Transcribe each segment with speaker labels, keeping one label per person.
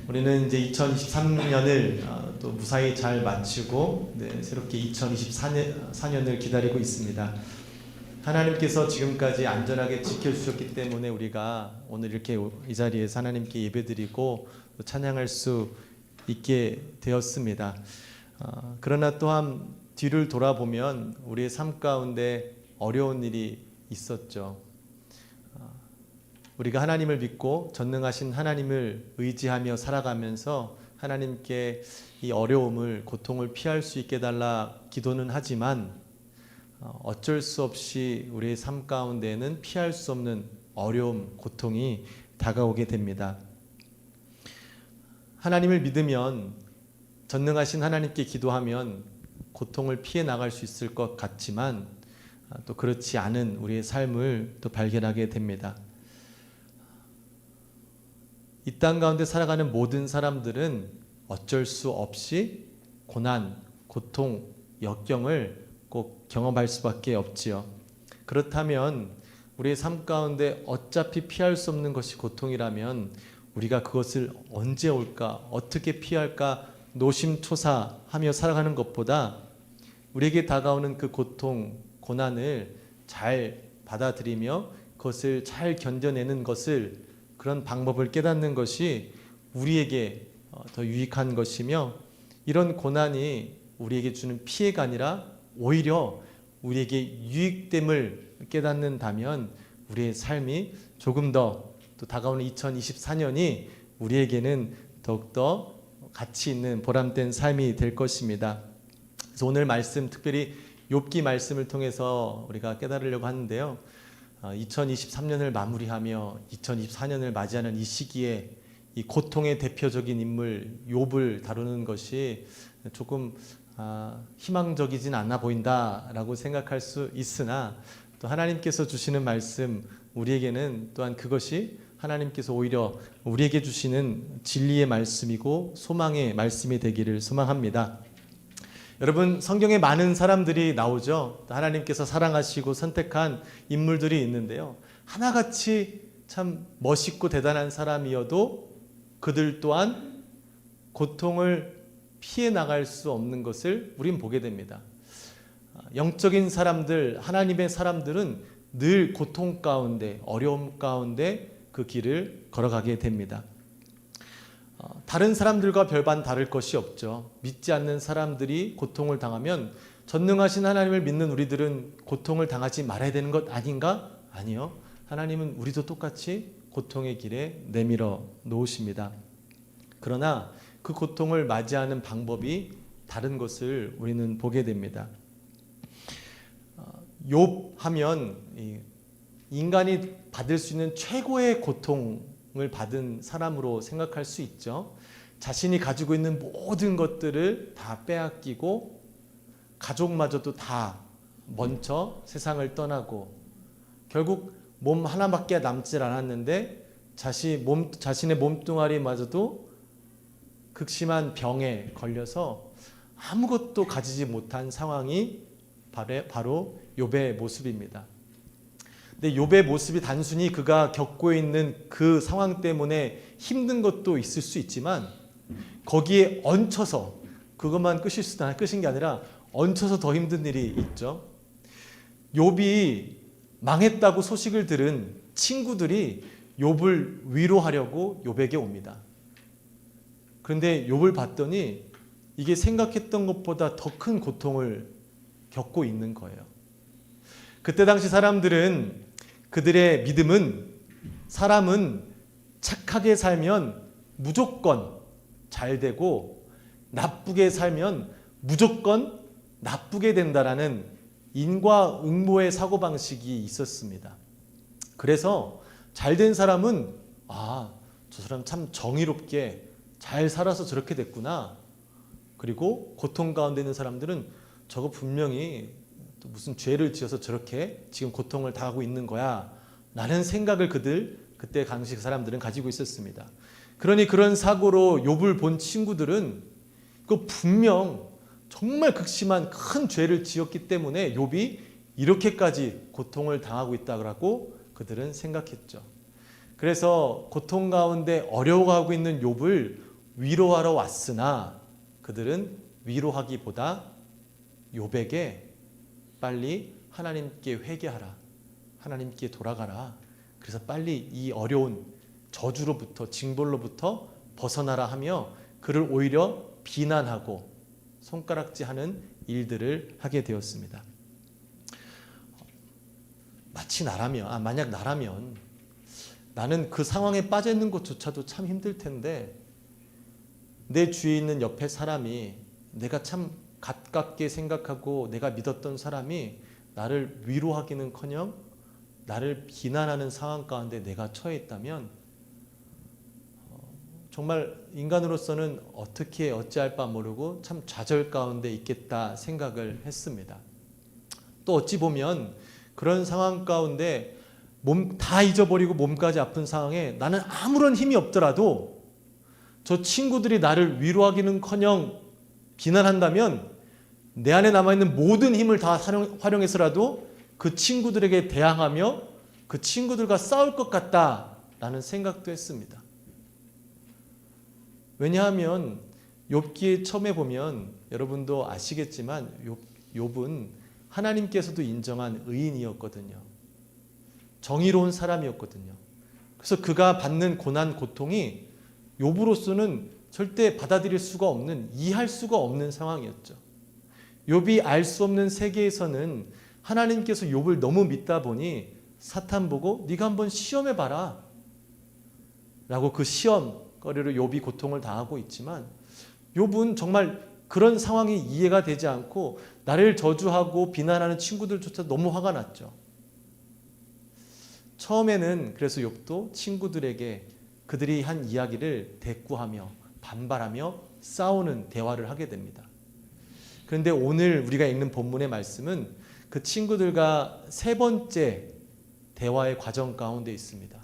Speaker 1: 우리는 이제 2023년을 또 무사히 잘 마치고 새롭게 2024년을 기다리고 있습니다. 하나님께서 지금까지 안전하게 지켜주셨기 때문에 우리가 오늘 이렇게 이 자리에서 하나님께 예배드리고 또 찬양할 수 있게 되었습니다. 그러나 또한 뒤를 돌아보면 우리의 삶 가운데 어려운 일이 있었죠. 우리가 하나님을 믿고 전능하신 하나님을 의지하며 살아가면서 하나님께 이 어려움을, 고통을 피할 수 있게 달라 기도는 하지만 어쩔 수 없이 우리의 삶 가운데에는 피할 수 없는 어려움, 고통이 다가오게 됩니다. 하나님을 믿으면, 전능하신 하나님께 기도하면 고통을 피해 나갈 수 있을 것 같지만 또 그렇지 않은 우리의 삶을 또 발견하게 됩니다. 이 땅 가운데 살아가는 모든 사람들은 어쩔 수 없이 고난, 고통, 역경을 꼭 경험할 수밖에 없지요. 그렇다면 우리의 삶 가운데 어차피 피할 수 없는 것이 고통이라면 우리가 그것을 언제 올까, 어떻게 피할까 노심초사하며 살아가는 것보다 우리에게 다가오는 그 고통, 고난을 잘 받아들이며 그것을 잘 견뎌내는 것을, 그런 방법을 깨닫는 것이 우리에게 더 유익한 것이며, 이런 고난이 우리에게 주는 피해가 아니라 오히려 우리에게 유익됨을 깨닫는다면 우리의 삶이 조금 더 또 다가오는 2024년이 우리에게는 더욱더 가치 있는 보람된 삶이 될 것입니다. 그래서 오늘 말씀, 특별히 욥기 말씀을 통해서 우리가 깨달으려고 하는데요. 2023년을 마무리하며 2024년을 맞이하는 이 시기에 이 고통의 대표적인 인물 욥을 다루는 것이 조금 희망적이진 않아 보인다라고 생각할 수 있으나, 또 하나님께서 주시는 말씀, 우리에게는 또한 그것이 하나님께서 오히려 우리에게 주시는 진리의 말씀이고 소망의 말씀이 되기를 소망합니다. 여러분, 성경에 많은 사람들이 나오죠. 하나님께서 사랑하시고 선택한 인물들이 있는데요. 하나같이 참 멋있고 대단한 사람이어도 그들 또한 고통을 피해 나갈 수 없는 것을 우린 보게 됩니다. 영적인 사람들, 하나님의 사람들은 늘 고통 가운데, 어려움 가운데 그 길을 걸어가게 됩니다. 다른 사람들과 별반 다를 것이 없죠. 믿지 않는 사람들이 고통을 당하면 전능하신 하나님을 믿는 우리들은 고통을 당하지 말아야 되는 것 아닌가? 아니요. 하나님은 우리도 똑같이 고통의 길에 내밀어 놓으십니다. 그러나 그 고통을 맞이하는 방법이 다른 것을 우리는 보게 됩니다. 욥 하면 인간이 받을 수 있는 최고의 고통을 받은 사람으로 생각할 수 있죠. 자신이 가지고 있는 모든 것들을 다 빼앗기고 가족마저도 다 먼저 세상을 떠나고 결국 몸 하나밖에 남질 않았는데 자신의 몸뚱아리마저도 극심한 병에 걸려서 아무것도 가지지 못한 상황이 바로 욥의 모습입니다. 근데 욥의 모습이 단순히 그가 겪고 있는 그 상황 때문에 힘든 것도 있을 수 있지만 거기에 얹혀서 그것만 끝인 게 아니라 얹혀서 더 힘든 일이 있죠. 욥이 망했다고 소식을 들은 친구들이 욥을 위로하려고 욥에게 옵니다. 그런데 욥을 봤더니 이게 생각했던 것보다 더 큰 고통을 겪고 있는 거예요. 그때 당시 사람들은, 그들의 믿음은, 사람은 착하게 살면 무조건 잘 되고 나쁘게 살면 무조건 나쁘게 된다라는 인과응보의 사고방식이 있었습니다. 그래서 잘된 사람은 저 사람 참 정의롭게 잘 살아서 저렇게 됐구나. 그리고 고통 가운데 있는 사람들은 저거 분명히 또 무슨 죄를 지어서 저렇게 지금 고통을 당하고 있는 거야 라는 생각을 그때 당시 사람들은 가지고 있었습니다. 그러니 그런 사고로 욥을 본 친구들은 그 분명 정말 극심한 큰 죄를 지었기 때문에 욥이 이렇게까지 고통을 당하고 있다고 그들은 생각했죠. 그래서 고통 가운데 어려워하고 있는 욥을 위로하러 왔으나 그들은 위로하기보다 욥에게 빨리 하나님께 회개하라, 하나님께 돌아가라, 그래서 빨리 이 어려운 저주로부터, 징벌로부터 벗어나라 하며 그를 오히려 비난하고 손가락질하는 일들을 하게 되었습니다. 만약 나라면 나는 그 상황에 빠져 있는 것조차도 참 힘들 텐데 내 주위에 있는 옆에 사람이, 내가 참 가깝게 생각하고 내가 믿었던 사람이 나를 위로하기는커녕 나를 비난하는 상황 가운데 내가 처해 있다면 정말 인간으로서는 어찌할 바 모르고 참 좌절 가운데 있겠다 생각을 했습니다. 또 어찌 보면 그런 상황 가운데 몸 다 잊어버리고 몸까지 아픈 상황에 나는 아무런 힘이 없더라도 저 친구들이 나를 위로하기는커녕 비난한다면 내 안에 남아있는 모든 힘을 다 활용해서라도 그 친구들에게 대항하며 그 친구들과 싸울 것 같다라는 생각도 했습니다. 왜냐하면 욥기에 처음에 보면 여러분도 아시겠지만 욥은 하나님께서도 인정한 의인이었거든요. 정의로운 사람이었거든요. 그래서 그가 받는 고난, 고통이 욥으로서는 절대 받아들일 수가 없는, 이해할 수가 없는 상황이었죠. 욥이 알 수 없는 세계에서는 하나님께서 욥을 너무 믿다 보니 사탄 보고 네가 한번 시험해봐라 라고 그 시험거리로 욥이 고통을 당하고 있지만 욥은 정말 그런 상황이 이해가 되지 않고 나를 저주하고 비난하는 친구들조차 너무 화가 났죠. 처음에는 그래서 욥도 친구들에게 그들이 한 이야기를 대꾸하며 반발하며 싸우는 대화를 하게 됩니다. 그런데 오늘 우리가 읽는 본문의 말씀은 그 친구들과 세 번째 대화의 과정 가운데 있습니다.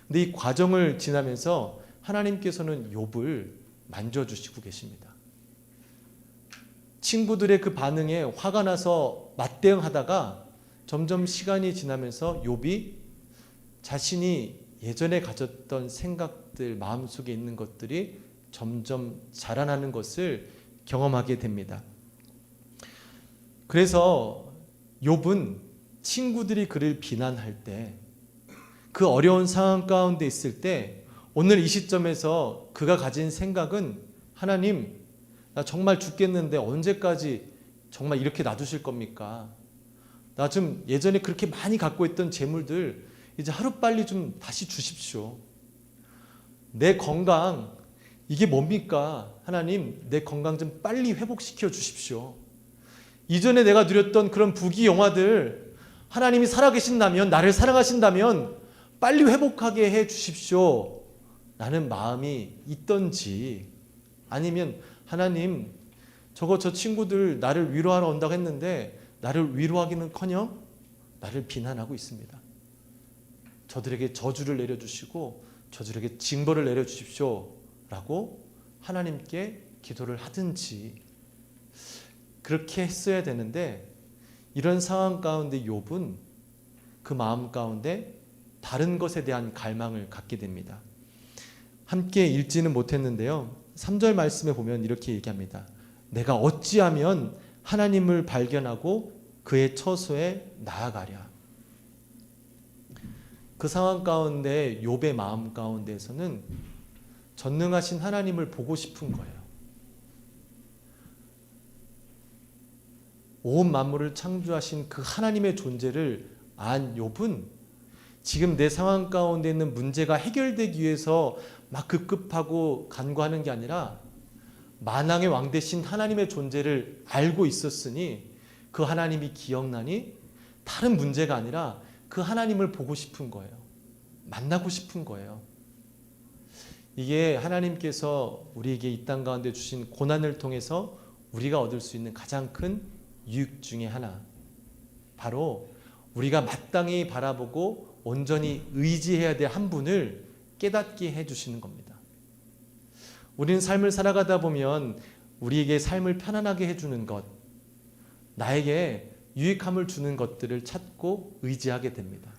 Speaker 1: 근데 이 과정을 지나면서 하나님께서는 욥을 만져주시고 계십니다. 친구들의 그 반응에 화가 나서 맞대응하다가 점점 시간이 지나면서 욥이 자신이 예전에 가졌던 생각들, 마음속에 있는 것들이 점점 자라나는 것을 경험하게 됩니다. 그래서 욥은 친구들이 그를 비난할 때, 그 어려운 상황 가운데 있을 때 오늘 이 시점에서 그가 가진 생각은 하나님, 나 정말 죽겠는데 언제까지 정말 이렇게 놔두실 겁니까? 나 좀 예전에 그렇게 많이 갖고 있던 재물들 이제 하루빨리 좀 다시 주십시오. 내 건강 이게 뭡니까? 하나님, 내 건강 좀 빨리 회복시켜 주십시오. 이전에 내가 누렸던 그런 부귀영화들 하나님이 살아계신다면, 나를 사랑하신다면 빨리 회복하게 해 주십시오 라는 마음이 있던지, 아니면 하나님, 저 친구들 나를 위로하러 온다고 했는데 나를 위로하기는커녕 나를 비난하고 있습니다. 저들에게 저주를 내려주시고 저들에게 징벌을 내려주십시오 라고 하나님께 기도를 하든지 그렇게 했어야 되는데, 이런 상황 가운데 욥은 그 마음 가운데 다른 것에 대한 갈망을 갖게 됩니다. 함께 읽지는 못했는데요, 3절 말씀에 보면 이렇게 얘기합니다. 내가 어찌하면 하나님을 발견하고 그의 처소에 나아가랴. 그 상황 가운데 욥의 마음 가운데에서는 전능하신 하나님을 보고 싶은 거예요. 온 만물을 창조하신 그 하나님의 존재를 안 욥은 지금 내 상황 가운데 있는 문제가 해결되기 위해서 막 급급하고 간구하는 게 아니라 만왕의 왕 되신 하나님의 존재를 알고 있었으니 그 하나님이 기억나니 다른 문제가 아니라 그 하나님을 보고 싶은 거예요. 만나고 싶은 거예요. 이게 하나님께서 우리에게 이 땅 가운데 주신 고난을 통해서 우리가 얻을 수 있는 가장 큰 유익 중에 하나, 바로 우리가 마땅히 바라보고 온전히 의지해야 될 한 분을 깨닫게 해주시는 겁니다. 우리는 삶을 살아가다 보면 우리에게 삶을 편안하게 해주는 것, 나에게 유익함을 주는 것들을 찾고 의지하게 됩니다.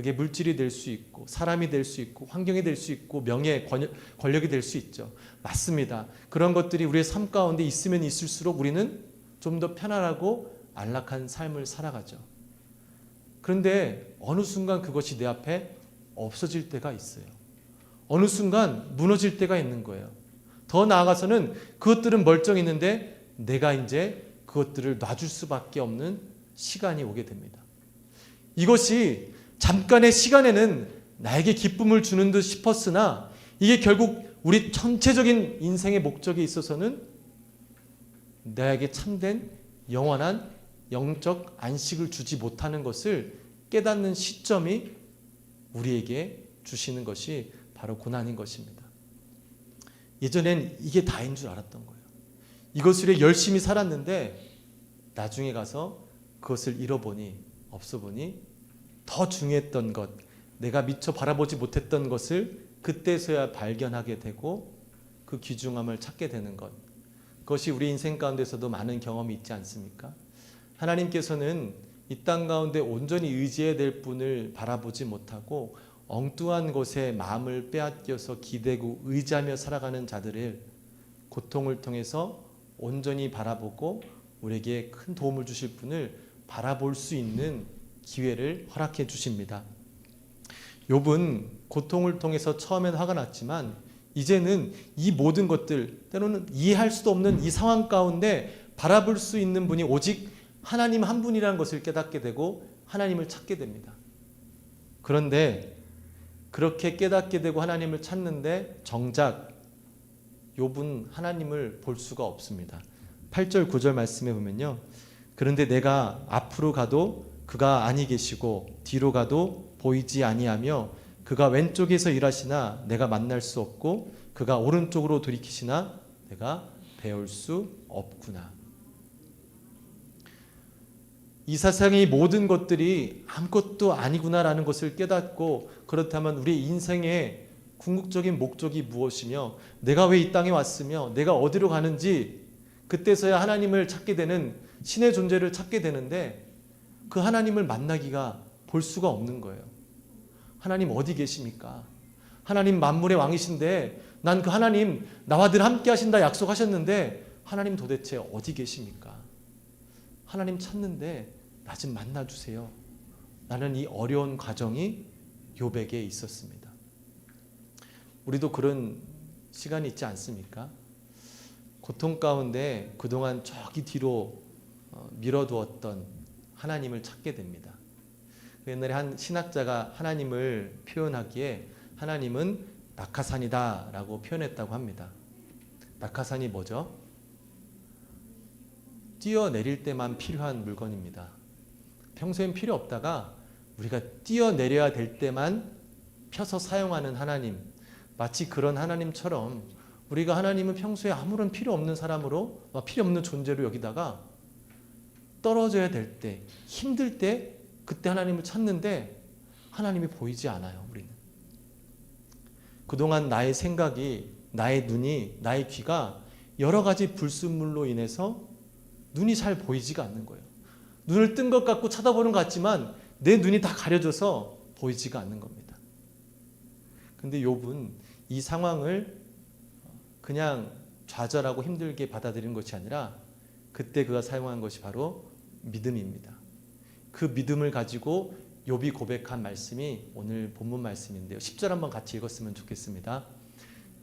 Speaker 1: 그게 물질이 될 수 있고 사람이 될 수 있고 환경이 될 수 있고 명예, 권력이 될 수 있죠. 맞습니다. 그런 것들이 우리의 삶 가운데 있으면 있을수록 우리는 좀 더 편안하고 안락한 삶을 살아가죠. 그런데 어느 순간 그것이 내 앞에 없어질 때가 있어요. 어느 순간 무너질 때가 있는 거예요. 더 나아가서는 그것들은 멀쩡했는데 내가 이제 그것들을 놔줄 수밖에 없는 시간이 오게 됩니다. 이것이 잠깐의 시간에는 나에게 기쁨을 주는 듯 싶었으나 이게 결국 우리 전체적인 인생의 목적에 있어서는 나에게 참된 영원한 영적 안식을 주지 못하는 것을 깨닫는 시점이 우리에게 주시는 것이 바로 고난인 것입니다. 예전엔 이게 다인 줄 알았던 거예요. 이것을 위해 열심히 살았는데 나중에 가서 그것을 잃어보니 없어 보니 더 중요했던 것, 내가 미처 바라보지 못했던 것을 그때서야 발견하게 되고 그 귀중함을 찾게 되는 것, 그것이 우리 인생 가운데서도 많은 경험이 있지 않습니까? 하나님께서는 이 땅 가운데 온전히 의지해야 될 분을 바라보지 못하고 엉뚱한 것에 마음을 빼앗겨서 기대고 의지하며 살아가는 자들을 고통을 통해서 온전히 바라보고 우리에게 큰 도움을 주실 분을 바라볼 수 있는 기회를 허락해 주십니다. 욥은 고통을 통해서 처음엔 화가 났지만 이제는 이 모든 것들, 때로는 이해할 수도 없는 이 상황 가운데 바라볼 수 있는 분이 오직 하나님 한 분이라는 것을 깨닫게 되고 하나님을 찾게 됩니다. 그런데 그렇게 깨닫게 되고 하나님을 찾는데 정작 욥은 하나님을 볼 수가 없습니다. 8절 9절 말씀해 보면요. 그런데 내가 앞으로 가도 그가 아니 계시고 뒤로 가도 보이지 아니하며 그가 왼쪽에서 일하시나 내가 만날 수 없고 그가 오른쪽으로 돌이키시나 내가 배울 수 없구나. 이 세상의 모든 것들이 아무것도 아니구나라는 것을 깨닫고 그렇다면 우리 인생의 궁극적인 목적이 무엇이며 내가 왜 이 땅에 왔으며 내가 어디로 가는지 그때서야 하나님을 찾게 되는 신의 존재를 찾게 되는데 그 하나님을 만나기가 볼 수가 없는 거예요. 하나님 어디 계십니까? 하나님 만물의 왕이신데 난 그 하나님 나와 늘 함께 하신다 약속하셨는데 하나님 도대체 어디 계십니까? 하나님 찾는데 나 좀 만나주세요. 나는 이 어려운 과정이 욥에게 있었습니다. 우리도 그런 시간이 있지 않습니까? 고통 가운데 그동안 저기 뒤로 밀어두었던 하나님을 찾게 됩니다. 옛날에 한 신학자가 하나님을 표현하기에 하나님은 낙하산이다 라고 표현했다고 합니다. 낙하산이 뭐죠? 뛰어내릴 때만 필요한 물건입니다. 평소엔 필요 없다가 우리가 뛰어내려야 될 때만 펴서 사용하는 하나님, 마치 그런 하나님처럼 우리가 하나님은 평소에 아무런 필요 없는 사람으로 필요 없는 존재로 여기다가 떨어져야 될 때, 힘들 때 그때 하나님을 찾는데 하나님이 보이지 않아요. 우리는 그동안 나의 생각이, 나의 눈이, 나의 귀가 여러 가지 불순물로 인해서 눈이 잘 보이지가 않는 거예요. 눈을 뜬 것 같고 쳐다보는 것 같지만 내 눈이 다 가려져서 보이지가 않는 겁니다. 근데 욥은 이 상황을 그냥 좌절하고 힘들게 받아들이는 것이 아니라 그때 그가 사용한 것이 바로 믿음입니다. 그 믿음을 가지고 욥이 고백한 말씀이 오늘 본문 말씀인데요. 10절 한번 같이 읽었으면 좋겠습니다.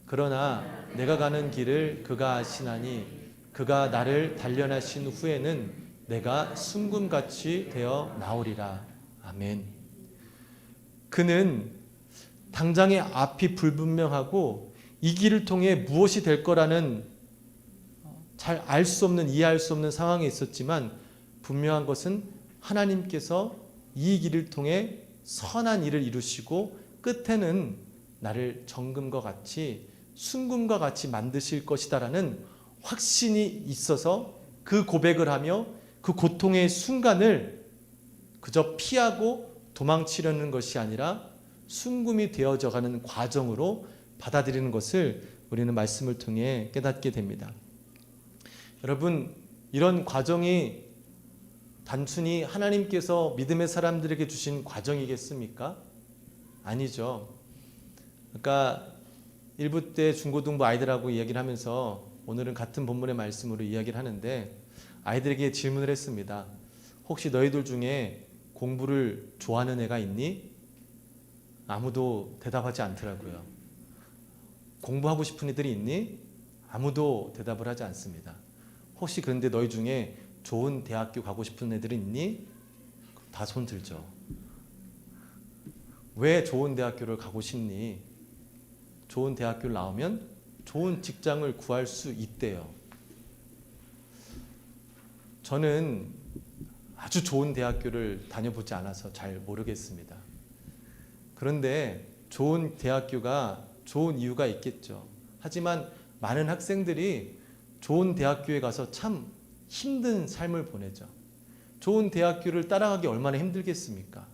Speaker 1: 그러나 내가 가는 길을 그가 아시나니 그가 나를 단련하신 후에는 내가 순금같이 되어 나오리라. 아멘. 그는 당장의 앞이 불분명하고 이 길을 통해 무엇이 될 거라는 잘 알 수 없는, 이해할 수 없는 상황에 있었지만 분명한 것은 하나님께서 이 길을 통해 선한 일을 이루시고 끝에는 나를 정금과 같이 순금과 같이 만드실 것이다라는 확신이 있어서 그 고백을 하며 그 고통의 순간을 그저 피하고 도망치려는 것이 아니라 순금이 되어져가는 과정으로 받아들이는 것을 우리는 말씀을 통해 깨닫게 됩니다. 여러분, 이런 과정이 단순히 하나님께서 믿음의 사람들에게 주신 과정이겠습니까? 아니죠. 그러니까 1부 때 중고등부 아이들하고 이야기를 하면서 오늘은 같은 본문의 말씀으로 이야기를 하는데 아이들에게 질문을 했습니다. 혹시 너희들 중에 공부를 좋아하는 애가 있니? 아무도 대답하지 않더라고요. 공부하고 싶은 애들이 있니? 아무도 대답을 하지 않습니다. 혹시 그런데 너희 중에 좋은 대학교 가고 싶은 애들이 있니? 다 손 들죠. 왜 좋은 대학교를 가고 싶니? 좋은 대학교를 나오면 좋은 직장을 구할 수 있대요. 저는 아주 좋은 대학교를 다녀보지 않아서 잘 모르겠습니다. 그런데 좋은 대학교가 좋은 이유가 있겠죠. 하지만 많은 학생들이 좋은 대학교에 가서 참 힘든 삶을 보내죠. 좋은 대학교를 따라가기 얼마나 힘들겠습니까?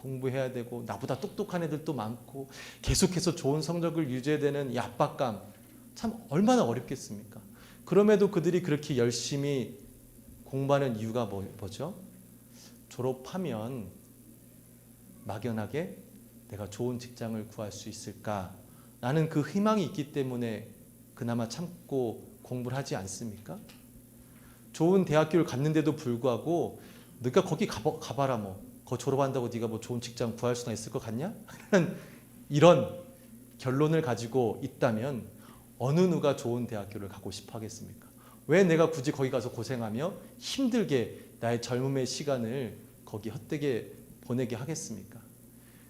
Speaker 1: 공부해야 되고 나보다 똑똑한 애들도 많고 계속해서 좋은 성적을 유지해야 되는 이 압박감 참 얼마나 어렵겠습니까? 그럼에도 그들이 그렇게 열심히 공부하는 이유가 뭐죠? 졸업하면 막연하게 내가 좋은 직장을 구할 수 있을까라는 그 희망이 있기 때문에 그나마 참고 공부를 하지 않습니까? 좋은 대학교를 갔는데도 불구하고 네가 거기 가봐라 뭐 거 졸업한다고 네가 뭐 좋은 직장 구할 수나 있을 것 같냐? 이런 결론을 가지고 있다면 어느 누가 좋은 대학교를 가고 싶어 하겠습니까? 왜 내가 굳이 거기 가서 고생하며 힘들게 나의 젊음의 시간을 거기 헛되게 보내게 하겠습니까?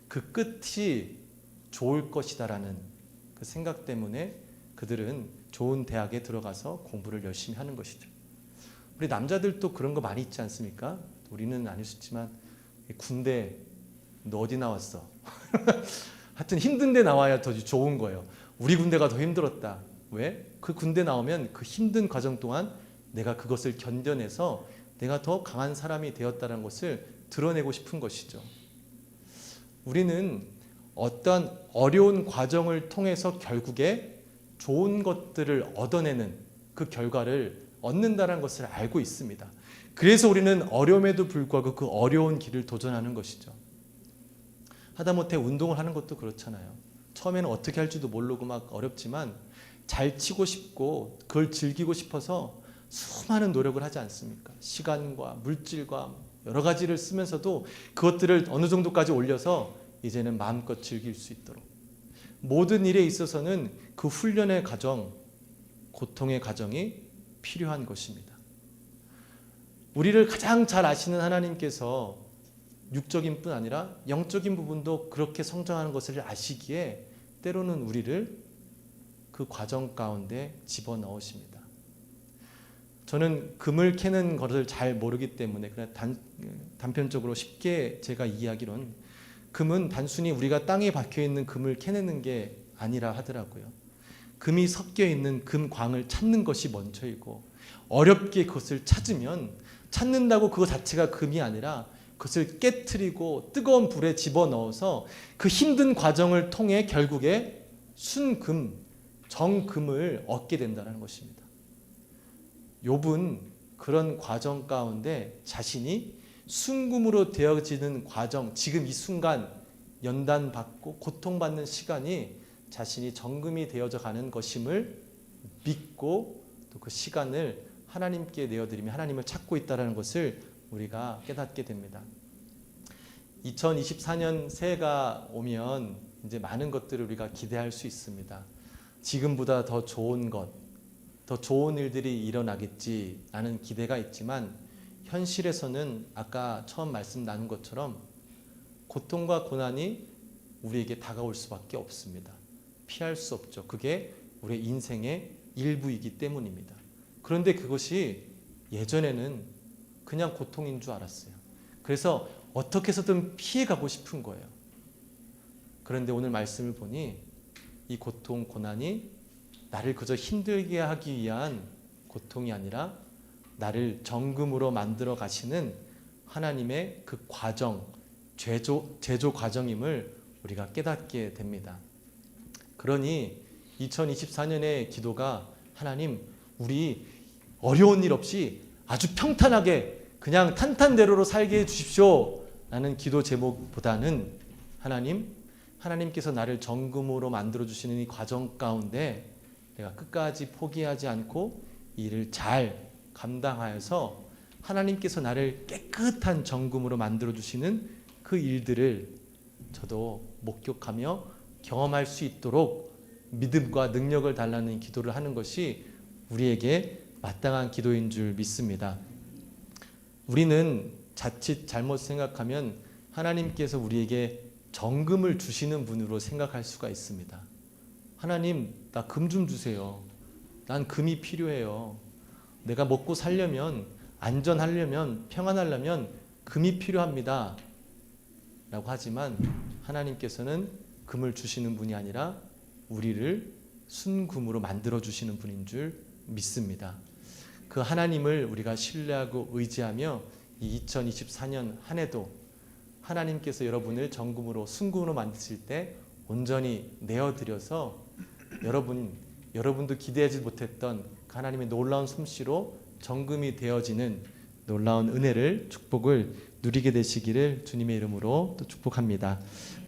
Speaker 1: 그 끝이 좋을 것이다라는 그 생각 때문에 그들은 좋은 대학에 들어가서 공부를 열심히 하는 것이죠. 우리 남자들도 그런 거 많이 있지 않습니까? 우리는 아닐 수 있지만 군대 너 어디 나왔어? 하여튼 힘든 데 나와야 더 좋은 거예요. 우리 군대가 더 힘들었다. 왜? 그 군대 나오면 그 힘든 과정 동안 내가 그것을 견뎌내서 내가 더 강한 사람이 되었다는 것을 드러내고 싶은 것이죠. 우리는 어떤 어려운 과정을 통해서 결국에 좋은 것들을 얻어내는 그 결과를 얻는다는 것을 알고 있습니다. 그래서 우리는 어려움에도 불구하고 그 어려운 길을 도전하는 것이죠. 하다못해 운동을 하는 것도 그렇잖아요. 처음에는 어떻게 할지도 모르고 막 어렵지만 잘 치고 싶고 그걸 즐기고 싶어서 수많은 노력을 하지 않습니까? 시간과 물질과 여러 가지를 쓰면서도 그것들을 어느 정도까지 올려서 이제는 마음껏 즐길 수 있도록. 모든 일에 있어서는 그 훈련의 과정, 고통의 과정이 필요한 것입니다. 우리를 가장 잘 아시는 하나님께서 육적인 뿐 아니라 영적인 부분도 그렇게 성장하는 것을 아시기에 때로는 우리를 그 과정 가운데 집어넣으십니다. 저는 금을 캐는 것을 잘 모르기 때문에 그냥 단편적으로 쉽게 제가 이야기로는 금은 단순히 우리가 땅에 박혀있는 금을 캐내는 게 아니라 하더라고요. 금이 섞여 있는 금광을 찾는 것이 먼저이고 어렵게 그것을 찾으면 찾는다고 그것 자체가 금이 아니라 그것을 깨트리고 뜨거운 불에 집어넣어서 그 힘든 과정을 통해 결국에 순금, 정금을 얻게 된다는 것입니다. 욥은 그런 과정 가운데 자신이 순금으로 되어지는 과정, 지금 이 순간 연단받고 고통받는 시간이 자신이 정금이 되어져 가는 것임을 믿고 또 그 시간을 하나님께 내어드리며 하나님을 찾고 있다는 것을 우리가 깨닫게 됩니다. 2024년 새해가 오면 이제 많은 것들을 우리가 기대할 수 있습니다. 지금보다 더 좋은 것, 더 좋은 일들이 일어나겠지라는 기대가 있지만 현실에서는 아까 처음 말씀 나눈 것처럼 고통과 고난이 우리에게 다가올 수밖에 없습니다. 피할 수 없죠. 그게 우리의 인생의 일부이기 때문입니다. 그런데 그것이 예전에는 그냥 고통인 줄 알았어요. 그래서 어떻게 해서든 피해가고 싶은 거예요. 그런데 오늘 말씀을 보니 이 고통, 고난이 나를 그저 힘들게 하기 위한 고통이 아니라 나를 정금으로 만들어 가시는 하나님의 그 과정, 제조 과정임을 우리가 깨닫게 됩니다. 그러니 2024년의 기도가 하나님, 우리 어려운 일 없이 아주 평탄하게 그냥 탄탄대로로 살게 해주십시오 라는 기도 제목보다는 하나님, 하나님께서 나를 정금으로 만들어 주시는 이 과정 가운데 내가 끝까지 포기하지 않고 일을 잘 감당하여서 하나님께서 나를 깨끗한 정금으로 만들어 주시는 그 일들을 저도 목격하며 경험할 수 있도록 믿음과 능력을 달라는 기도를 하는 것이 우리에게 마땅한 기도인 줄 믿습니다. 우리는 자칫 잘못 생각하면 하나님께서 우리에게 정금을 주시는 분으로 생각할 수가 있습니다. 하나님, 나 금 좀 주세요. 난 금이 필요해요. 내가 먹고 살려면, 안전하려면, 평안하려면 금이 필요합니다. 라고 하지만 하나님께서는 금을 주시는 분이 아니라 우리를 순금으로 만들어 주시는 분인 줄 믿습니다. 그 하나님을 우리가 신뢰하고 의지하며 이 2024년 한 해도 하나님께서 여러분을 정금으로 순금으로 만드실 때 온전히 내어드려서 여러분도 기대하지 못했던 그 하나님의 놀라운 솜씨로 정금이 되어지는 놀라운 은혜를 축복을 누리게 되시기를 주님의 이름으로 또 축복합니다.